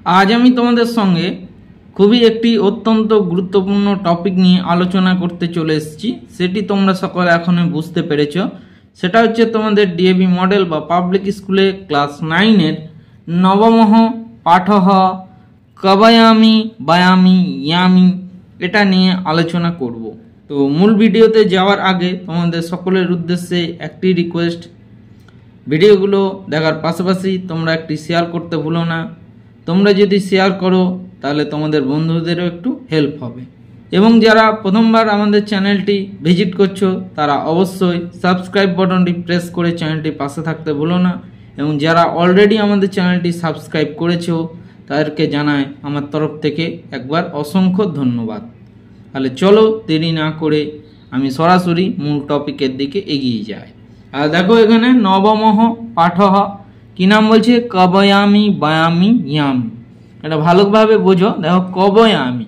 आज আমি তোমাদের সঙ্গে খুবই একটি অত্যন্ত গুরুত্বপূর্ণ টপিক নিয়ে আলোচনা করতে চলে এসেছি। সেটি তোমরা সকলে এখন বুঝতে পেরেছো। সেটা হচ্ছে তোমাদের ডিএভি মডেল বা পাবলিক স্কুলে ক্লাস 9 এর নবমহ পাঠহ কবয়ামি বায়ামি ইয়ামি এটা নিয়ে আলোচনা করব। তো মূল ভিডিওতে যাওয়ার আগে তোমাদের সকলের উদ্দেশ্যে একটি রিকোয়েস্ট, ভিডিওগুলো দেখার পাশাপাশি তোমরা একটি শেয়ার করতে ভুলো না। তোমরা যদি শেয়ার করো তাহলে তোমাদের বন্ধুদেরও একটু হেল্প হবে। এবং যারা প্রথমবার আমাদের চ্যানেলটি ভিজিট করছো তারা অবশ্যই সাবস্ক্রাইব বাটনটি প্রেস করে চ্যানেলটি পাশে থাকতে ভুলো না। এবং যারা অলরেডি আমাদের চ্যানেলটি সাবস্ক্রাইব করেছো তাদেরকে জানাই আমার তরফ থেকে একবার অসংখ্য ধন্যবাদ। তাহলে চলো দেরি না করে আমি সরাসরি মূল টপিকের দিকে এগিয়ে যাই। আর দেখো এখানে নবমহ পাঠহ কি নাম বলছে, কবয়ামি বায়ামি ইয়ামি। এটা ভালোভাবে বোঝো। দেখো কবয়ামি,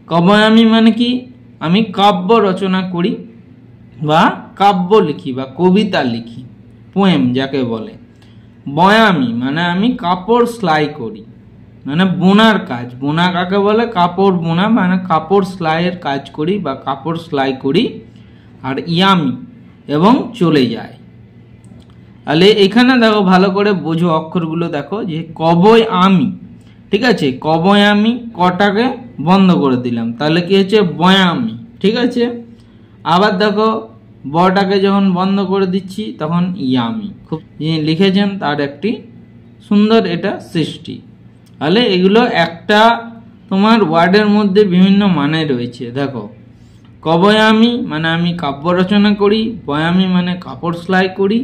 কবয়ামি মানে কি, আমি কাব্য রচনা করি বা কাব্য লিখি বা কবিতা লিখি, পোয়েম যাকে বলে। বয়ামি মানে আমি কাপড় সেলাই করি, মানে বোনার কাজ। বোনা কাকে বলে, কাপড় বোনা, মানে কাপড় সেলাইয়ের কাজ করি বা কাপড় সেলাই করি। আর ইয়ামি এবং চলে যায়। তাহলে এখানে দেখো ভালো করে বোঝো, অক্ষরগুলো দেখো যে কবয় আমি, ঠিক আছে। কবয় আমি কটাকে বন্ধ করে দিলাম, তাহলে কি হচ্ছে বয়ামি, ঠিক আছে। আবার দেখো বটাকে যখন বন্ধ করে দিচ্ছি তখন ইয়ামি। খুব লিখেছেন তার একটি সুন্দর এটা সৃষ্টি। তাহলে এগুলো একটা তোমার ওয়ার্ডের মধ্যে বিভিন্ন মানে রয়েছে। দেখো কবয়ামি মানে আমি কাব্য রচনা করি, বয়ামি মানে কাপড় সেলাই করি,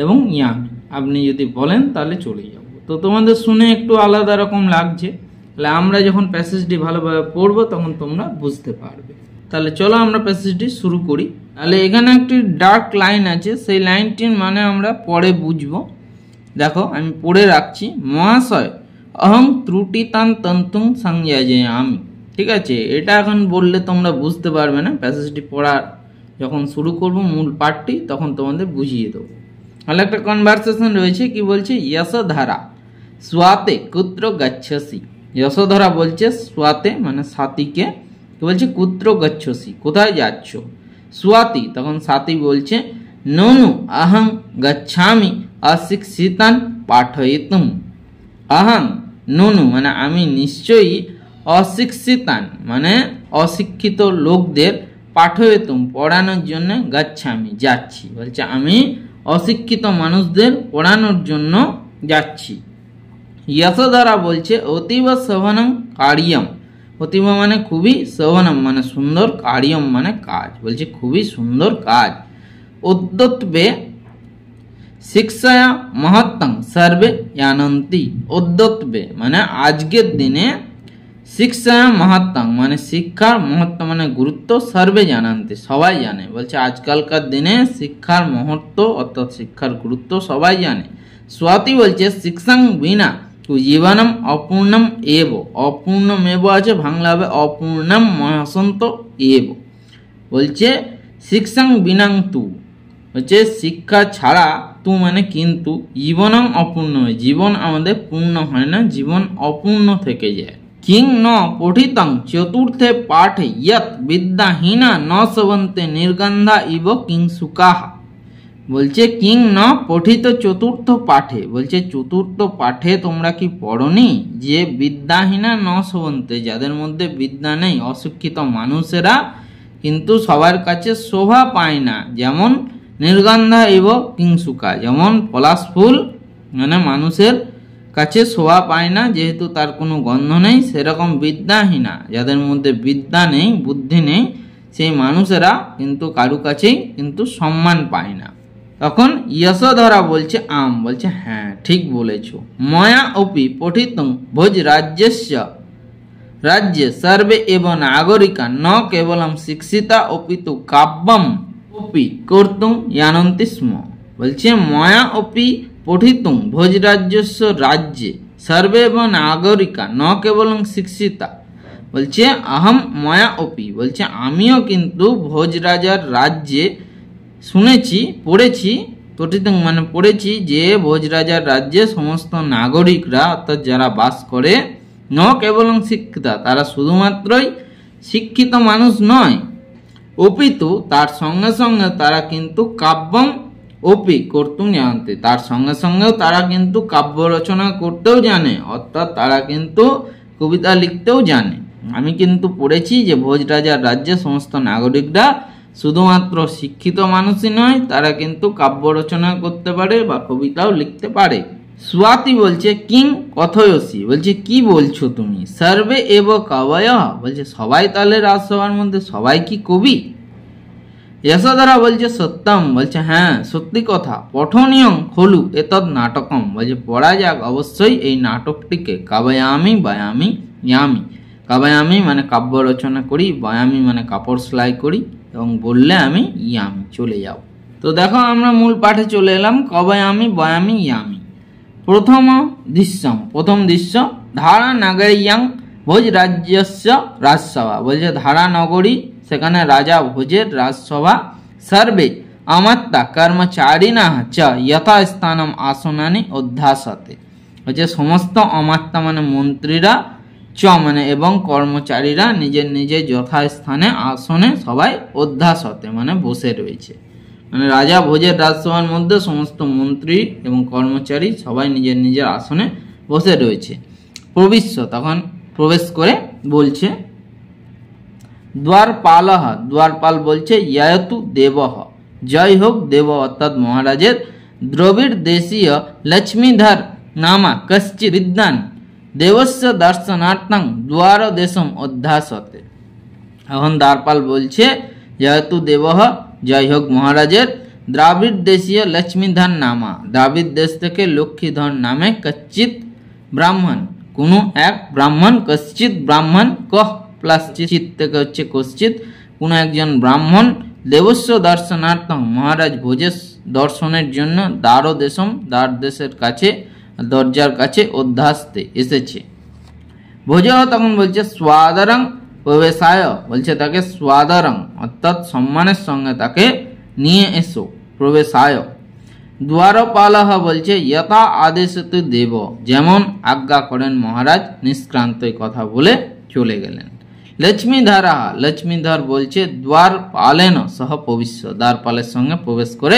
এবং ইয়ামি আপনি যদি বলেন তাহলে চলে যাব। তো তোমাদের শুনে একটু আলাদা রকম লাগছে, তাহলে আমরা যখন প্যাসেজটি ভালোভাবে পড়বো তখন তোমরা বুঝতে পারবে। তাহলে চলো আমরা প্যাসেজটি শুরু করি। তাহলে এখানে একটি ডার্ক লাইন আছে, সেই লাইনটির মানে আমরা পরে বুঝবো। দেখো আমি পড়ে রাখছি। মহাশয় অহং ত্রুটিতান তন্তুং সংযাজয়ামি, ঠিক আছে। এটা এখন বললে তোমরা বুঝতে পারবে না, প্যাসেজটি পড়ার যখন শুরু করব মূল পাঠটি তখন তোমাদের বুঝিয়ে দেবো। তাহলে একটা কনভারসেশন রয়েছে, কি বলছে, যশোধরা স্বাতে কুত্র গচ্ছসি। যশোধরা বলছে স্বাতে মানে সাথীকে, কি বলছে, কুত্র গচ্ছসি কোথায় যাচ্ছ। স্বাতি তখন সাথী বলছে ননু অহং গচ্ছামি অশিক্ষিতান পাঠয়িতুম। অহং ননু মানে আমি নিশ্চয়ই, অশিক্ষিতান মানে অশিক্ষিত লোকদের, পাঠয়িতুম পড়ানোর জন্য, গচ্ছামি যাচ্ছি, বলছে আমি অশিক্ষিত মানুষদের পড়ানোর জন্য যাচ্ছি। যশোধরা বলছে অতীব শোভনম কার্যম। অতীব মানে খুবই, শোভনম মানে সুন্দর, কার্যম মানে কাজ, বলছে খুবই সুন্দর কাজ। উদ্যোতবে শিক্ষায়া মহত্তং সর্বে জানন্তি। উদ্যোতবে মানে আজকের দিনে, শিক্ষায়া মহত্তং মানে শিক্ষার মহত্ব মানে গুরুত্ব, সর্বে জানান্তি সবাই জানে, বলছে আজকালকার দিনে শিক্ষার মহত্ব অর্থাৎ শিক্ষার গুরুত্ব সবাই জানে। স্বাতি বলছে শিক্ষাং বিনা জীবনম অপূর্ণম এব। অপূর্ণম এব আছে, বাংলা হবে অপূর্ণম মহাসন্ত এব। বলছে শিক্ষাং বিনাং তু, হচ্ছে শিক্ষা ছাড়া, তু মানে কিন্তু, জীবনম অপূর্ণ, জীবন আমাদের পূর্ণ হয় না, জীবন অপূর্ণ থেকে যায়। কিং ন পঠিতং চতুর্থে পাঠে ইয়ৎ বিদ্যাহীনা ন সেবন্তে নির্গন্ধা ইব কিংসুকাহ। বলছে কিং ন পঠিত চতুর্থ পাঠে, বলছে চতুর্থ পাঠে তোমরা কি পড়নি যে বিদ্যাহীনা ন সেবন্তে, যাদের মধ্যে বিদ্যা নেই, অশিক্ষিত মানুষেরা কিন্তু সবার কাছে শোভা পায় না। যেমন নির্গন্ধা ইব কিংসুকা, যেমন পলাশ ফুল মানে মানুষের কাছে শোভা পায় না যেহেতু তার কোনো গন্ধ নেই, সেরকম বিদ্যাহীনা, যাদের মধ্যে বিদ্যা নেই, বুদ্ধি নেই, সেই মানুষেরা কিন্তু কারু কাছেই কিন্তু সম্মান পায় না। তখন যশোধরা বলছে আম, বলছে হ্যাঁ ঠিক বলেছ। ময়া অপি পঠিতুং ভোজ রাজ্যস্য রাজ্যে সর্বে এব নাগরিকা ন কেবলম শিক্ষিতা অপিতু কাব্যম অপি কর্তুং জানন্তি স্ম। বলছে ময়া অপি পঠিতুং ভোজরাজ্যস্য রাজ্যে সর্বে এব নাগরিকা ন কেবলম শিক্ষিতা। বলছে আহম ময়া অপি, বলছে আমিও কিন্তু ভোজরাজার রাজ্যে শুনেছি, পড়েছি, পঠিতুং মানে পড়েছি যে ভোজরাজার রাজ্যে সমস্ত নাগরিকরা অর্থাৎ যারা বাস করে ন কেবলং শিক্ষিতা, তারা শুধুমাত্রই শিক্ষিত মানুষ নয়, অপিতু তার সঙ্গে সঙ্গে তারা কিন্তু কাব্যম অপি কর্তুম জানতে, তার সঙ্গে সঙ্গেও তারা কিন্তু কাব্য রচনা করতেও জানে, অর্থাৎ তারা কিন্তু কবিতা লিখতেও জানে। আমি কিন্তু পড়েছি যে ভোজ রাজার রাজ্যে সমস্ত নাগরিকরা শুধুমাত্র শিক্ষিত মানুষই নয়, তারা কিন্তু কাব্য রচনা করতে পারে বা কবিতাও লিখতে পারে। সুয়াতি বলছে কিং কথয়সী, বলছে কি বলছো তুমি, সর্বে এব কবয়, বলছে সবাই তাহলে রাজসভার মধ্যে সবাই কি কবি। যশোধরা বলছে সত্যম, বলছে হ্যাঁ সত্যি কথা। পঠনীয়ং খলু এতদ নাটকম, বলছে পড়া যাক অবশ্যই এই নাটকটিকে। কাবয়ামি বায়ামি ইয়ামি, কাবয়ামি মানে কাব্য রচনা করি, বায়ামি মানে কাপড় সেলাই করি, এবং বললে আমি ইয়ামি চলে যাও। তো দেখো আমরা মূল পাঠে চলে এলাম। কবয়ামি বয়ামি ইয়ামি। প্রথম দৃশ্যম, প্রথম দৃশ্য, ধারা নগরীয়াং ভোজ রাজ্যস্য রাজসভা, বলছে ধারা নগরী, সেখানে রাজা ভোজের রাজসভা। সর্বে আমাত্তা কর্মচারিণা চ যথাস্থানম আসনানি অধ্যাসতে, বলছে সমস্ত অমাত্তা মানে মন্ত্রীরা, চ মানে এবং কর্মচারীরা নিজের নিজের যথাস্থানে আসনে সবাই অধ্যাসতে মানে বসে রয়েছে। মানে রাজা ভোজের রাজসভার মধ্যে সমস্ত মন্ত্রী এবং কর্মচারী সবাই নিজের নিজের আসনে বসে রয়েছে। প্রবিশ্য, তখন প্রবেশ করে বলছে দ্বারপালহ, দ্বারপাল বলছে ইয়াতু দেবহ, জয় হোক দেব অর্থাৎ মহারাজের। দ্রবিড় দেশীয় লক্ষ্মীধর নামা কশ্চিৎ বিদ্বান দেবস্য দর্শনার্থং দ্বার দেশম অধ্যাসতে। এখন দ্বারপাল বলছে যেহেতু দেবহ, জয় হোক মহারাজের। দ্রাবিড় দেশীয় লক্ষ্মীধর নামা, দ্রাবিড় দেশ থেকে লক্ষ্মীধর নামে কশ্চিৎ ব্রাহ্মণ, কোনো এক ব্রাহ্মণ, কশ্চিৎ ব্রাহ্মণ, কহ প্লাস চিৎ থেকে হচ্ছে কশ্চিৎ, কোনো একজন ব্রাহ্মণ, দেবস্য দর্শনার্থম মহারাজ ভোজের দর্শনের জন্য দ্বার দেশম দ্বার দেশের কাছে, দরজার কাছে, অধ্যাসতে এসেছে। ভোজ তখন বলছে স্বাদরং প্রবেশায়, বলছে তাকে স্বাদরং অর্থাৎ সম্মানের সঙ্গে তাকে নিয়ে এসো, প্রবেশায়। দ্বারপালহ বলছে যথা আদেশিত দেব, যেমন আজ্ঞা করেন মহারাজ, নিষ্ক্রান্ত কথা বলে চলে গেলেন। লক্ষ্মীধরা, লক্ষ্মীধর বলছে দ্বারপালেন সহ প্রবিশ্য, দ্বারপালের সঙ্গে প্রবেশ করে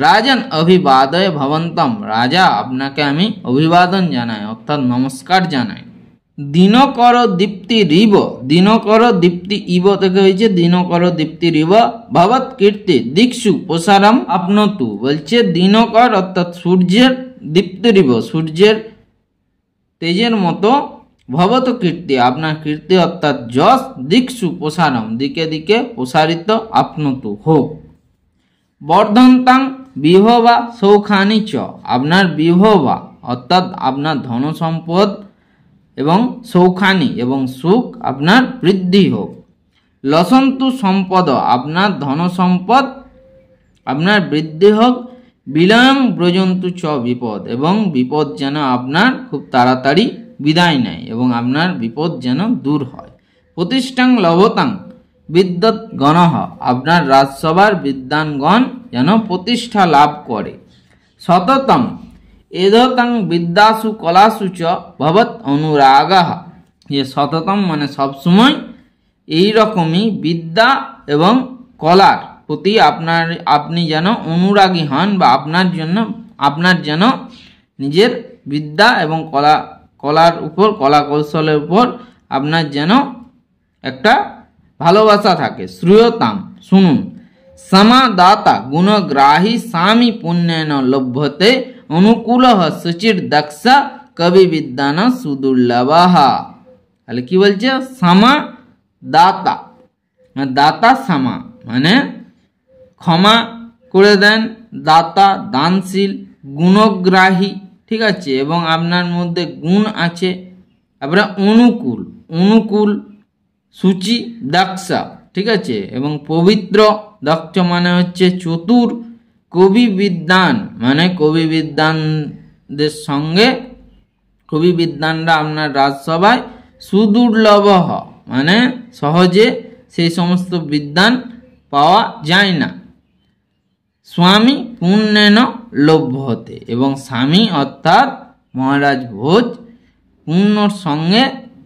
রাজন অভিবাদয় ভবন্তম, রাজা আপনাকে আমি অভিবাদন জানাই অর্থাৎ নমস্কার জানাই। দিনকর দীপ্তি রিব, দিনকর দীপ্তি ইব থেকে হয়েছে দিনকর দীপ্তি রিব, ভবৎ কীর্তি দীক্ষু প্রসারম আপনতু, বলছে দিনকর অর্থাৎ সূর্যের, দীপ্তি রিব সূর্যের তেজের মতো, ভবত কীর্তি আপনার কীর্তি অর্থাৎ যশ, দীক্ষু প্রসারম দিকে দিকে প্রসারিত, আপনতু হোক। বর্ধন্তাং বিভবা সৌখানি চ, আপনার বিভবা অর্থাৎ আপনার ধন সম্পদ এবং সৌখানি এবং সুখ আপনার বৃদ্ধি হোক। লসন্তু সম্পদ, আপনার ধন সম্পদ আপনার বৃদ্ধি হোক। বিলয়ং ব্রজন্তু চ বিপদ, এবং বিপদ যেন আপনার খুব তাড়াতাড়ি বিদায় নেয় এবং আপনার বিপদ যেন দূর হয়। প্রতিষ্ঠাং লভতাং বিদ্যৎ গণহ, আপনার রাজসভার বিদ্বানগণ যেন প্রতিষ্ঠা লাভ করে। সততং এধতং বিদ্যাসু কলাসু চ ভবৎ অনুরাগঃ, যে সততম মানে সবসময় এইরকমই বিদ্যা এবং কলার প্রতি আপনি যেন অনুরাগী হন, বা আপনার যেন নিজের বিদ্যা এবং কলার উপর, কলা কৌশলের উপর আপনার যেন একটা ভালোবাসা থাকে। শ্রূয়তাম, শুনুন। সমাদাতা গুণগ্রাহী স্বামী পুণ্যেন লভ্যতে অনুকূল সুচির দক্ষ কবি বিদ্যান সুদুর্লভ। তাহলে কি বলছে? সমা দাতা, দাতা সমা মানে ক্ষমা করে দেন, দাতা দানশীল, গুণগ্রাহী, ঠিক আছে, এবং আপনার মধ্যে গুণ আছে। তারপরে অনুকূল, অনুকূল, সূচি, দক্ষ, ঠিক আছে, এবং পবিত্র। দক্ষ মানে হচ্ছে চতুর। কবি বিদ্বান মানে কবি বিদ্বানদের সঙ্গে, কবি বিদ্বানরা আপনার রাজসভায়। সুদুর্লভ মানে সহজে সেই সমস্ত বিদ্বান পাওয়া যায় না। স্বামী পুণ্যেন লভ্যতে, এবং স্বামী অর্থাৎ মহারাজ ভোজ পুণ্যর সঙ্গে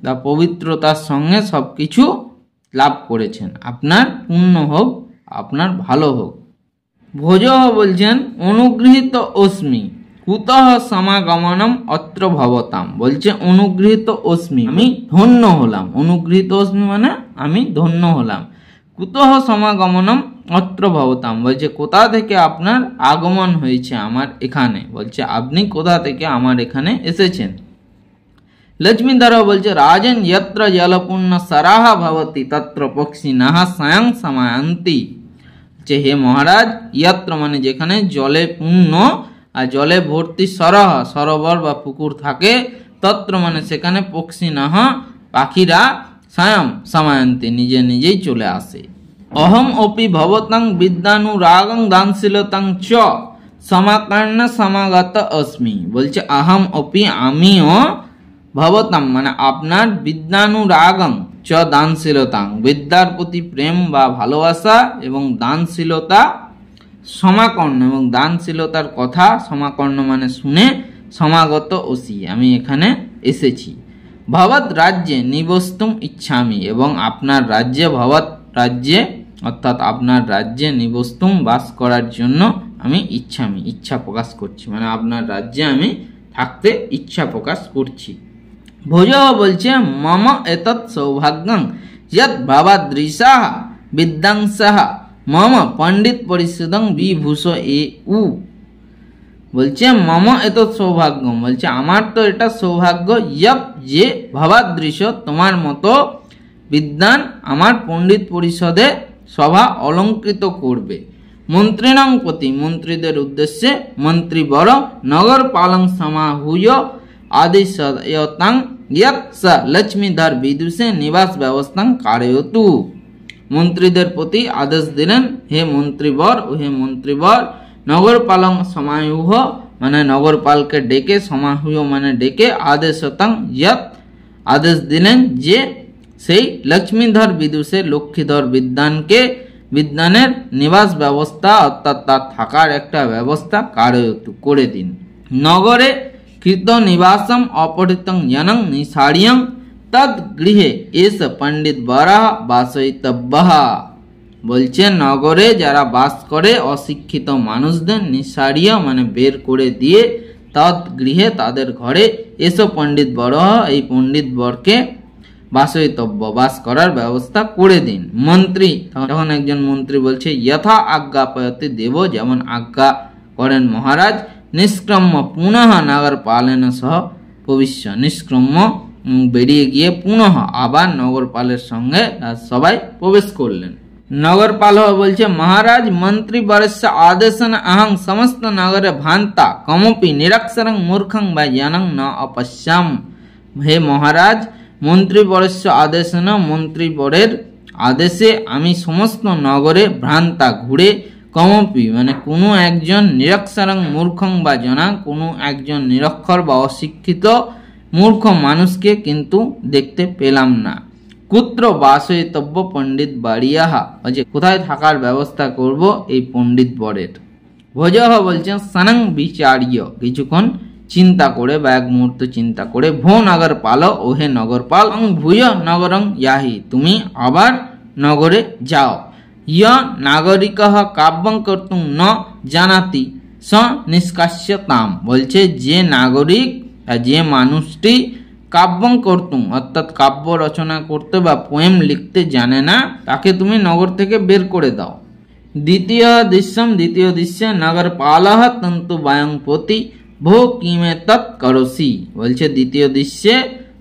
বা পবিত্রতার সঙ্গে সবকিছু লাভ করেছেন। আপনার পুণ্য হোক, আপনার ভালো হোক। ভোজঃ বলছেন অনুগৃহীত অস্মি কুতঃ সমাগমনম অত্র ভবতাম, বলছে অনুগৃহীত অস্মি আমি ধন্য হলাম। অনুগৃহীত অস্মি মানে আমি ধন্য হলাম। কুতঃ সমাগমনম অত্র ভবতাম, বলছে কোথা থেকে আপনার আগমন হয়েছে আমার এখানে, বলছে আপনি কোথা থেকে আমার এখানে এসেছেন। লক্ষ্মীধর বলছে রাজন যত্র জলপূর্ণ সরাহ ভবতি তত্র পক্ষিণঃ স্বয়ং সমায়ন্তি, যে হে মহারাজ, যত্র মানে যেখানে জলে পূর্ণ আর জলে ভর্তি সরহ সরোবর বা পুকুর থাকে, তত্র মানে সেখানে পক্ষিণঃ পাখিরা স্বয়ং সমায়ন্তি নিজে নিজেই চলে আসে। অহম অপি ভবতং বিদ্যানুরাগং দানশীলতং চ সমাকর্ণ সমাগত অস্মি, বলছে অহম অপি আমিও ভবতম মানে আপনার বিদ্যানুরাগং চ দানশীলতাং বিদ্যার প্রতি প্রেম বা ভালোবাসা এবং দানশীলতা সমাকর্ণ এবং দানশীলতার কথা সমাকর্ণ মানে শুনে সমাগত অসি আমি এখানে এসেছি। ভবৎ রাজ্যে নিবস্তুম ইচ্ছামি এবং আপনার রাজ্যে ভবৎ রাজ্যে অর্থাৎ আপনার রাজ্যে নিবস্তুম বাস করার জন্য আমি ইচ্ছা প্রকাশ করছি, মানে আপনার রাজ্যে আমি থাকতে ইচ্ছা প্রকাশ করছি। ভোজঃ বলছে মম এতৎ সৌভাগ্যং যৎ ভবাদৃশাঃ বিদ্যাংসঃ মম পণ্ডিত পরিষদং বিভূষ এ উ, বলছে মম এতৎ সৌভাগ্যম, বলছে আমার তো এটা সৌভাগ্য, যৎ যে ভবাদৃশ তোমার মতো বিদ্যান আমার পণ্ডিত পরিষদে সভা অলঙ্কৃত করবে। মন্ত্রিণং প্রতি মন্ত্রীদের উদ্দেশ্যে মন্ত্রী বড় নগর পালং সমাহুয় আদিশয়তাং यत् स लक्ष्मीधर विदुषे निवास व्यवस्था कारयतु, মন্ত্রীদের প্রতি আদেশ দিলেন হে মন্ত্রীবর ও হে মন্ত্রীবর নগরপালং সমাহুহ মানে নগরপালকে ডেকে, সমাহুয় মানে ডেকে, আদেশতাং यत् আদেশ দিলেন যে সেই লক্ষ্মীধর বিদুষে লক্ষ্মীধর বিদ্যানকে বিদ্যানের নিবাস ব্যবস্থা অর্থাৎ তার থাকার একটা ব্যবস্থা কারয়তু করে দিন। নগরে কৃত নিবাসম অপঠিতং জনং নিষাড়িয়ং তদ গৃহে এস পণ্ডিত বরাহ বাসয়িতব্যঃ, বলছে নগরে যারা বাস করে অশিক্ষিত মানুষদের নিষাড়িয় মানে বের করে দিয়ে, তদ গৃহে তাদের ঘরে এস পণ্ডিত বরাহ এই পণ্ডিত বরকে বাসয়িতব্য বাস করার ব্যবস্থা করে দিন। মন্ত্রী তখন একজন মন্ত্রী বলছে যথা আজ্ঞাপয়তি দেব যেমন আজ্ঞা করেন মহারাজ। নিষ্ক্রম্য পুনঃ নগর পালেন সহ প্রবিশ্য, নিষ্ক্রম্য বেরিয়ে গিয়ে পুনঃ আবার নগরপালের সঙ্গে সবাই প্রবেশ করলেন। নগরপাল বলছে মহারাজ মন্ত্রী বরস্য আদেশন অহং সমস্ত নগরে ভান্তা কমপি নিরক্ষরং মূর্খং বা জ্ঞানং ন অপশ্যাম, হে মহারাজ মন্ত্রী বরস্য আদেশন মন্ত্রী বরের আদেশে আমি সমস্ত নগরে ভ্রান্তা ঘুরে, কমপি মানে কোনো একজন নিরক্ষরং মূর্খং বা জনা কোনো একজন নিরক্ষর বা অশিক্ষিত মূর্খ মানুষকে কিন্তু দেখতে পেলাম না। কুত্র বাসয়িতব্য পণ্ডিত বাড়িয়াহা, যে কোথায় থাকার ব্যবস্থা করব এই পণ্ডিত বরের। ভোজঃ বলছেন সনং বিচার্য কিছুক্ষণ চিন্তা করে বা এক মুহূর্ত চিন্তা করে, ভো নগর পাল ও হে নগরপাল, ভূয় নগরং ইয়াহি তুমি আবার নগরে যাও। ইয় নাগরিক কাব্যং কর্তুং ন জানাতি স নিষ্কাস্যতাম, বলছে যে নাগরিক যে মানুষটি কাব্যং কর্তুং অর্থাৎ কাব্য রচনা করতে বা পোয়েম লিখতে জানে না তাকে তুমি নগর থেকে বের করে দাও। দ্বিতীয় দৃশ্যে নগরপালঃ তন্তু বায়ং প্রতি ভো কিমে তৎ করসি, বলছে দ্বিতীয় দৃশ্যে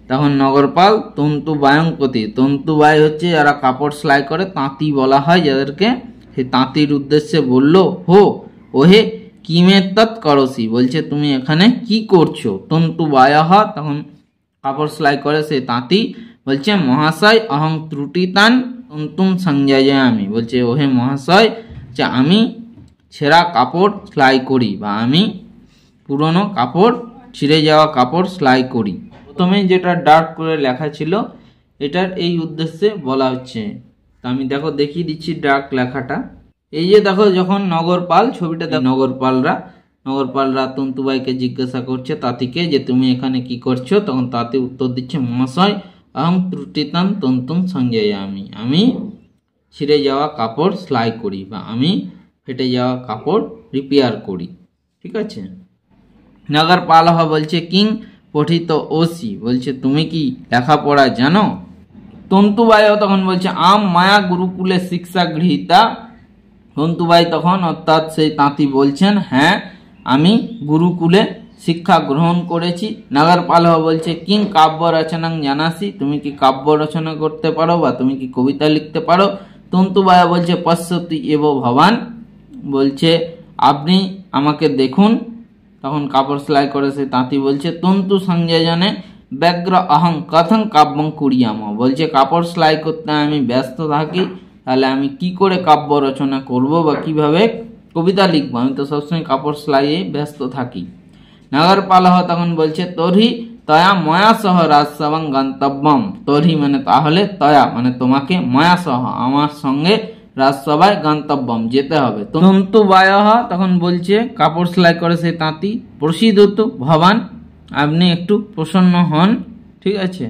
তখন নগরপাল তন্তু বায়ং প্রতি, তন্তু বায় হচ্ছে যারা কাপড় সেলাই করে তাঁতি বলা হয় যাদেরকে, সেই তাঁতির উদ্দেশ্যে বলল হো ওহে কিমে তৎ করসি, বলছে তুমি এখানে কি করছো। তন্তু বায়ঃ তখন কাপড় সেলাই করে সেই তাঁতি, বলছে মহাশয় অহং ত্রুটিতান তন্তুম সংযোজয়ামি, বলছে ওহে মহাশয় যে আমি ছেঁড়া কাপড় সেলাই করি বা আমি পুরনো কাপড় ছিঁড়ে যাওয়া কাপড় সেলাই করি। প্রথমে যেটা ডার্ক করে লেখা ছিল এটার এই উদ্দেশ্যে বলা হচ্ছে, তা আমি দেখো দেখিয়ে দিচ্ছি ডার্ক লেখাটা। এই যে দেখো যখন নগরপাল ছবিটা নগরপালরা তন্তুবাইকে জিজ্ঞাসা করছে তাঁতিকে যে তুমি এখানে কি করছো, তখন তাঁতি উত্তর দিচ্ছে মহাশয় अहं त्रुटितं तन्तुं संजयामि, আমি ছিঁড়ে যাওয়া কাপড় সেলাই করি বা আমি ফেটে যাওয়া কাপড় রিপেয়ার করি। ঠিক আছে। নগরপালহ বলছে কিং পঠিত ওসি, বলছে তুমি কি লেখাপড়া জানো? তন্তুবায় তখন বলছে আম মায়া গুরুকুলে শিক্ষা গৃহীতা। তন্তুবাই তখন অর্থাৎ সেই তাঁতি বলছেন হ্যাঁ আমি গুরুকুলে শিক্ষা গ্রহণ করেছি। নগরপালহ বলছে কিং কাব্য রচনা জানাসি, তুমি কি কাব্য রচনা করতে পারো বা তুমি কি কবিতা লিখতে পারো? তন্তুবায়া বলছে পশ্যতি এব ভবান, বলছে আপনি আমাকে দেখুন। তখন কাপড় সেলাই করে সে তাঁতি বলছে তন্তু সংযোজনে ব্যগ্র অহং কথং কাব্যং কুরিয়াম, বলছে কাপড় সেলাই করতে আমি ব্যস্ত থাকি, তাহলে আমি কি করে কাব্য রচনা করব বা কিভাবে কবিতা লিখবো, আমি তো সবসময় কাপড় সেলাইয়ে ব্যস্ত থাকি। নগরপালহ তখন বলছে তর্হি তয়া ময়া সহ রাজসভাং গন্তব্যম, তর্হি মানে তাহলে, তয়া মানে তোমাকে, ময়া সহ আমার সঙ্গে রাজসভায় গন্তব্যম যেতে হবে। তন্তুবায়ঃ তখন বলছে কাপড় সেলাই করে সেই তাঁতি প্রসিদ্ধত ভবান, আপনি একটু প্রসন্ন হন। ঠিক আছে।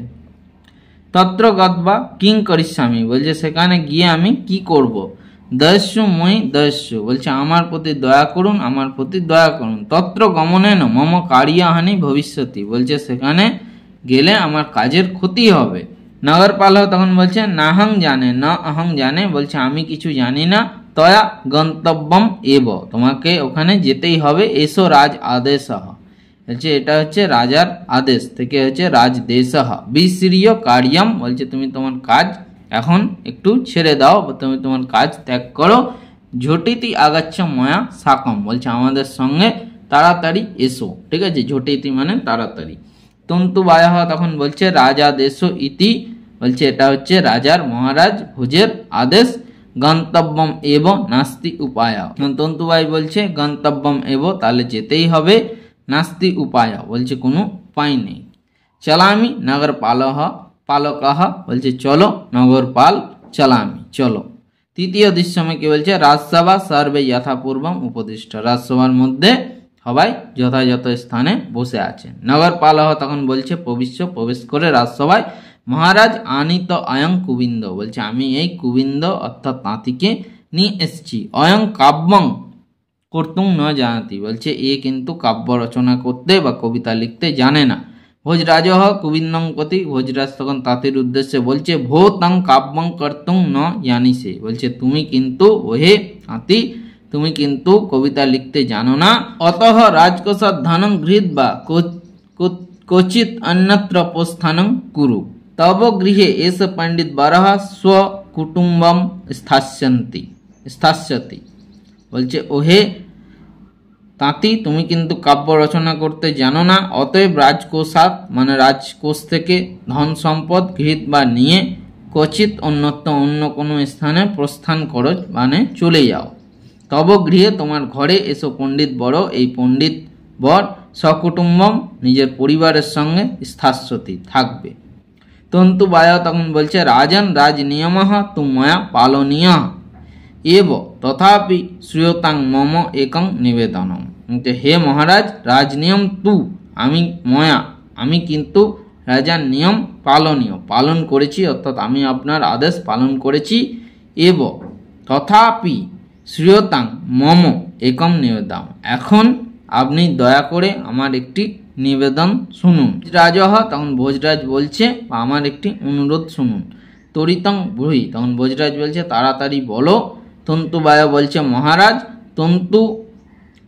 তত্র গত্বা কিং করিষ্যামি, বলছে সেখানে গিয়ে আমি কি করব? দস্যু মই দস্যু, বলছে আমার প্রতি দয়া করুন, আমার প্রতি দয়া করুন। তত্র গমনেন মম কার্যহানি ভবিষ্যতি, বলছে সেখানে গেলে আমার কাজের ক্ষতি হবে। নগরপালহ তখন বলছে নাহং জানে না অহং জানে, বলছে আমি কিছু জানি না। তয়া গন্তব্যম এব, তোমাকে ওখানে যেতেই হবে। এসো রাজ আদেশ, বলছে এটা হচ্ছে রাজার আদেশ থেকে হচ্ছে রাজদেশঃ। বিশ্রীয় কার্যম, বলছে তুমি তোমার কাজ এখন একটু ছেড়ে দাও, তুমি তোমার কাজ ত্যাগ করো। ঝটিতি আগাচ্ছ ময়া সাকম, বলছে আমাদের সঙ্গে তাড়াতাড়ি এসো। ঠিক আছে। ঝটিতি মানে তাড়াতাড়ি। তন্তুবায়ঃ তখন বলছে রাজা দেশ ইতি, বলছে এটা হচ্ছে রাজার মহারাজ ভোজের আদেশ। গন্তব্যম এব নাস্তি উপায়, তন্তুবাই বলছে গন্তব্যম এব তাহলে যেতেই হবে, নাস্তি উপায় বলছে কোনো উপায় নেই। চলামি নগরপালহ পালকহ, বলছে চলো নগরপাল চলামি চলো। তৃতীয় দৃশ্যমে কি বলছে রাজসভা সর্বে যথাপূর্বম উপদিষ্ট, রাজসভার মধ্যে সবাই যথাযথ স্থানে বসে আছে। নগরপালহ তখন বলছে প্রবেশ করে রাজসভায় মহারাজ আনিত অয়ং কুবিন্দ, বলছে আমি এই কুবিন্দ অর্থাৎ তাঁতিকে নিয়ে এসছি। অয়ং কাব্যং কর্তুং ন জানাতি, বলছে এ কিন্তু কাব্য রচনা করতে বা কবিতা লিখতে জানে না। ভোজরাজ কুবিন্দং প্রতি, ভোজরাজ তখন তাঁতির উদ্দেশ্যে বলছে ভো তং কাব্যং কর্তুং ন জানিসে, বলছে তুমি কিন্তু ওহে তাঁতি তুমি কিন্তু কবিতা লিখতে জানো না। অতঃ রাজকোষাৎ ধনং গৃহীত বা ক্বচিৎ অন্যত্র প্রস্থানং কুরু, তব গৃহে এস পণ্ডিত বরহ স্বকুটুম্বম স্থাস্যতি, বলছে ওহে তাঁতি তুমি কিন্তু কাব্য রচনা করতে জানো না, অতএব রাজকোষাৎ মানে রাজকোষ থেকে ধন সম্পদ গৃহীত বা নিয়ে ক্বচিৎ অন্যত্র অন্য কোনো স্থানে প্রস্থান করো মানে চলে যাও। তব গৃহে তোমার ঘরে এসো পণ্ডিত বড়, এই পণ্ডিত বর সকুটুম্বম নিজের পরিবারের সঙ্গে স্থাস্যতি থাকবে। তন্তুবায় তখন বলছে রাজন রাজ নিয়মঃ তু ময়া পালনীয় এব তথাপি শ্রীয়তাং মম একং নিবেদনম, হে মহারাজ রাজনিয়ম তু আমি কিন্তু রাজার নিয়ম পালনীয় পালন করেছি, অর্থাৎ আমি আপনার আদেশ পালন করেছি। এব তথাপি শ্রীয়তাং মম একম নিবেদন, এখন আপনি দয়া করে আমার একটি নিবেদন শুনুন। রাজহ তখন ভোজরাজ বলছে আমার একটি অনুরোধ শুনুন। তরিতং ব্রুহি, তখন ভোজরাজ বলছে তাড়াতাড়ি বলো। তন্তুবায় বলছে মহারাজ তন্তু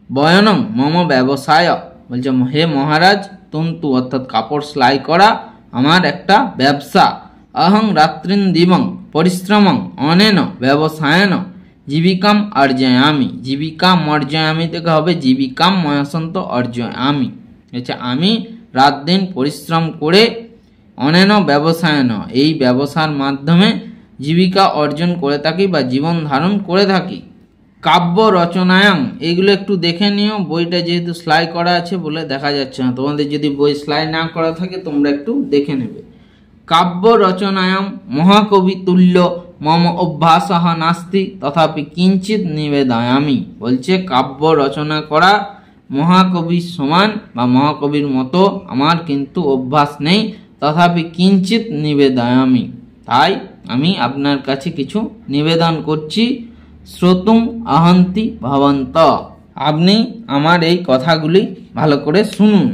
বয়নং মম ব্যবসায়, বলছে হে মহারাজ তন্তু অর্থাৎ কাপড় সেলাই করা আমার একটা ব্যবসা। অহং রাত্রিন দিবং পরিশ্রমং অনেন ব্যবসায়ন জীবিকাম অর্জয়ামি, জীবিকাম অর্জয়ামি থেকে হবে জীবিকাম ময়াসন্ত অর্জয়ামি, আচ্ছা আমি রাত দিন পরিশ্রম করে অনেন ব্যবসায়ন এই ব্যবসার মাধ্যমে জীবিকা অর্জন করে থাকি বা জীবন ধারণ করে থাকি। কাব্য রচনায়াং, এইগুলো একটু দেখে নিও, বইটা যেহেতু সেলাই করা আছে বলে দেখা যাচ্ছে না, তোমাদের যদি বই সেলাই না করা থাকে তোমরা একটু দেখে নেবে। কাব্য রচনায়াং মহাকবি তুল্য মম অভ্যাস নাস্তি তথাপি কিঞ্চিত নিবেদয়ামি, বলছে কাব্য রচনা করা মহাকবির সমান বা মহাকবির মতো আমার কিন্তু অভ্যাস নেই, তথাপি কিঞ্চিত নিবেদয়ামি, তাই আমি আপনার কাছে কিছু নিবেদন করছি। শ্রোতুম আহন্তি ভবন্ত, আপনি আমার এই কথাগুলি ভালো করে শুনুন।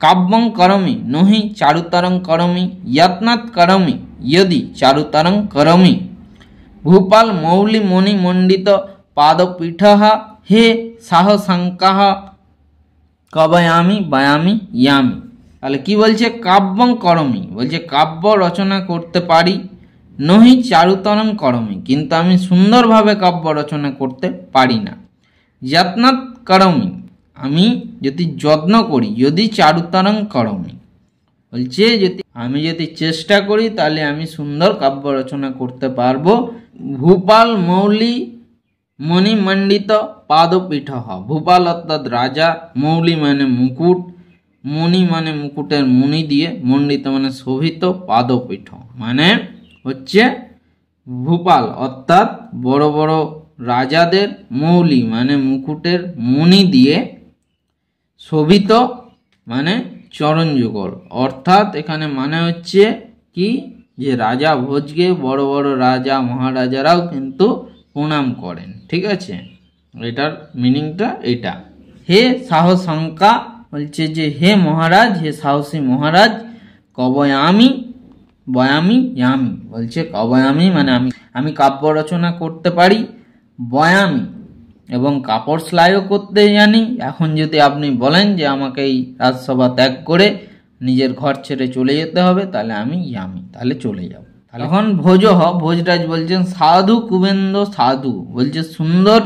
কাব্যং করমি নহি চারুতরং করমি, যত্নাৎ করমি यदि চারুতরং করমি। ভূপাল মৌলি মণি মণ্ডিত পাদপীঠ হে সাহসঙ্কাহ কবয়ামি বয়ামি ইয়ামি। তাহলে কি বলছে? কাব্যং করমি, বলছে কাব্য রচনা করতে পারি। নহি চারুতরং করমি, কিন্তু আমি সুন্দরভাবে কাব্য রচনা করতে পারি না। যত্নাৎ করমি, আমি যদি যত্ন করি। যদি চারুতরং করমি, বলছে আমি যদি চেষ্টা করি তাহলে আমি সুন্দর কাব্য রচনা করতে পারবো। ভূপাল মৌলি মণিমণ্ডিত পাদপীঠ, ভূপাল অর্থাৎ রাজা, মৌলি মানে মুকুট, মণি মানে মুকুটের মণি দিয়ে, মণ্ডিত মানে শোভিত, পাদপীঠ মানে হচ্ছে ভূপাল অর্থাৎ বড় বড় রাজাদের, মৌলি মানে মুকুটের মণি দিয়ে, শোভিত মানে চরণ যুগল। অর্থাৎ এখানে মানে হচ্ছে কি, যে রাজা ভোজকে বড় বড় রাজা মহারাজারাও কিন্তু প্রণাম করেন। ঠিক আছে, এটার মিনিংটা এটা। হে সাহসঙ্কা, বলছে যে হে মহারাজ, হে সাহসী মহারাজ। কবয়ামি বয়ামি ইয়ামি, বলছে কবয়ামি মানে আমি কাব্য রচনা করতে পারি। বয়ামি এবং কাপড় সেলাইও করতে জানি। এখন যদি আপনি বলেন যে আমাকে এই রাজসভা ত্যাগ করে নিজের ঘর ছেড়ে চলে যেতে হবে, তাহলে আমি ইয়ামি, তাহলে চলে যাব। এখন ভোজরাজ বলছেন সাধু কুবেন্দ সাধু, বলছে সুন্দর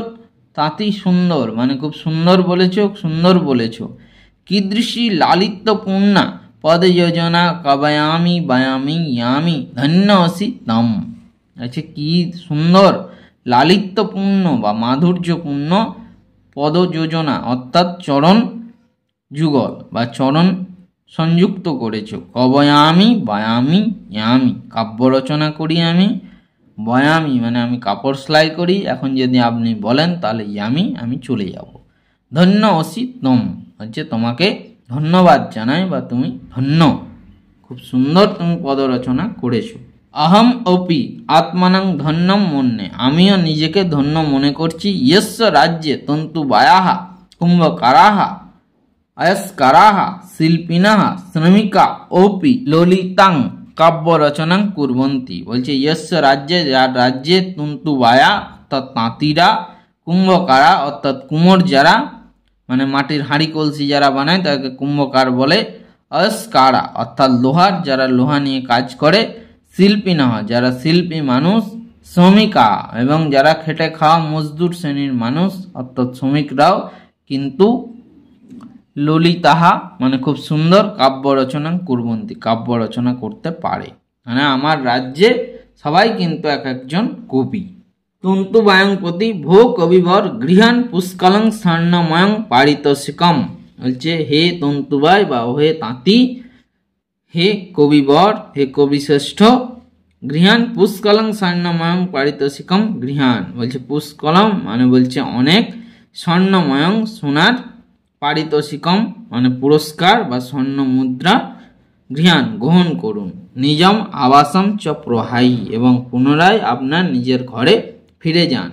তাঁতি সুন্দর, মানে খুব সুন্দর বলেছ, সুন্দর বলেছ। কীদৃশী লালিত্যপূর্ণা পদ যোজনা কবয়ামি বয়ামি ইয়ামি ধন্য অসি তম। আচ্ছা, কি সুন্দর লালিত্যপূর্ণ বা মাধুর্যপূর্ণ পদ যোজনা অর্থাৎ চরণ যুগল বা চরণ সংযুক্ত করেছ। কবয়ামি বয়ামি ইয়ামি, কাব্য রচনা করি আমি। বয়ামি মানে আমি কাপড় সেলাই করি। এখন যদি আপনি বলেন তাহলে ইয়ামি, আমি চলে যাব। ধন্য অসি তম, হচ্ছে তোমাকে ধন্যবাদ জানাই বা তুমি ধন্য, খুব সুন্দর তুমি পদ রচনা করেছো। অহম অপি আত্মানং ধন্যম মন্যে, আমিও নিজেকে ধন্য মনে করছি। ইয়স্য রাজ্যে তন্তু বায়াহা কুম্ভকারাহা অয়স্কারাহা শিল্পিনাহ শ্রমিকা অপি ললিতাং কাব্য রচনাং কুর্বন্তি। বলছে ইয়স্য রাজ্যে, যার রাজ্যে তন্তু বায়া অর্থাৎ তাঁতিরা, কুম্ভকারা অর্থাৎ কুমোর যারা, মানে মাটির হাঁড়ি কলসি যারা বানায় তাকে কুম্ভকার বলে। অয়স্কারা অর্থাৎ লোহার, যারা লোহা নিয়ে কাজ করে। শিল্পী না, যারা শিল্পী মানুষ। শ্রমিকা এবং যারা খেটে খাওয়া মজদুর শ্রেণীর মানুষ অর্থাৎ শ্রমিকরাও কিন্তু ললিতাহা মানে খুব সুন্দর কাব্য রচনা কুর্বন্তি, কাব্য রচনা করতে পারে। মানে আমার রাজ্যে সবাই কিন্তু এক একজন কবি। তন্তু বায়ংপতি ভো কবিবর গৃহান পুষ্কলং স্বর্ণময়ং পারিতোষিকম, বলছে হে তন্তুবাই বা হে তাঁতি, হে কবিবর, হে কবিশ্রেষ্ঠ। গৃহান পুষ্কলং স্বর্ণময়ং পারিতোষিকম, গৃহান বলছে পুষ্কলম মানে বলছে অনেক, স্বর্ণময়ং সোনার, পারিতোষিকম মানে পুরস্কার বা স্বর্ণ মুদ্রা। গৃহান গ্রহণ করুন। নিজম আবাসম চ প্রহাই, এবং পুনরায় আপনার নিজের ঘরে ফিরে যান।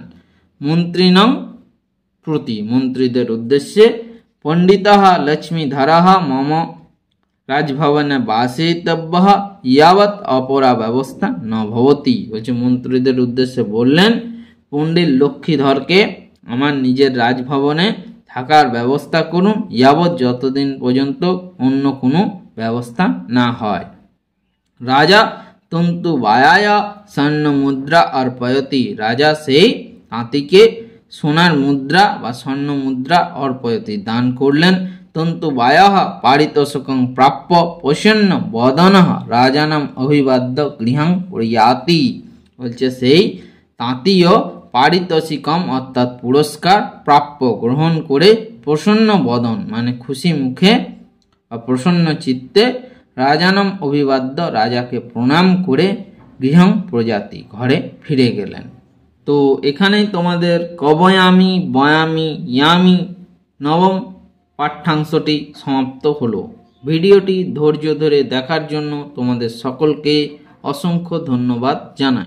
মন্ত্রিণং প্রতি, মন্ত্রীদের উদ্দেশ্যে। পণ্ডিতঃ লক্ষ্মীধরঃ মম রাজভবনে বাসিতব্য ইয়াবৎ অপরা ব্যবস্থা ন ভবতি, বলছে মন্ত্রীদের উদ্দেশ্যে বললেন পণ্ডিত লক্ষ্মীধরকে আমার নিজের রাজভবনে থাকার ব্যবস্থা করুন, ইয়াবৎ যতদিন পর্যন্ত অন্য কোনো ব্যবস্থা না হয়। রাজা তন্তু বায়ায় স্বর্ণ মুদ্রা অর্পয়তি, রাজা সেই তাঁতিকে সোনার মুদ্রা বা স্বর্ণ মুদ্রা অর্পয়তি দান করলেন। তন্তু বায়াহ পারিতোষকং প্রাপ্য প্রসন্ন বদনঃ রাজানাম অভিবাদ্য গৃহং প্রয়াতি, বলছে সেই তাঁতিও পারিতোষিকম অর্থাৎ পুরস্কার প্রাপ্য গ্রহণ করে প্রসন্ন বদন মানে খুশি মুখে বা প্রসন্ন চিত্তে রাজানাম অভিবাদ্য রাজাকে প্রণাম করে গৃহং প্রজাতি ঘরে ফিরে গেলেন। তো এখানেই তোমাদের কবয়ামি বয়ামি ইয়ামি নবম পাঠ্যাংশটি সমাপ্ত হলো। ভিডিওটি ধৈর্য ধরে দেখার জন্য তোমাদের সকলকে অসংখ্য ধন্যবাদ জানাই।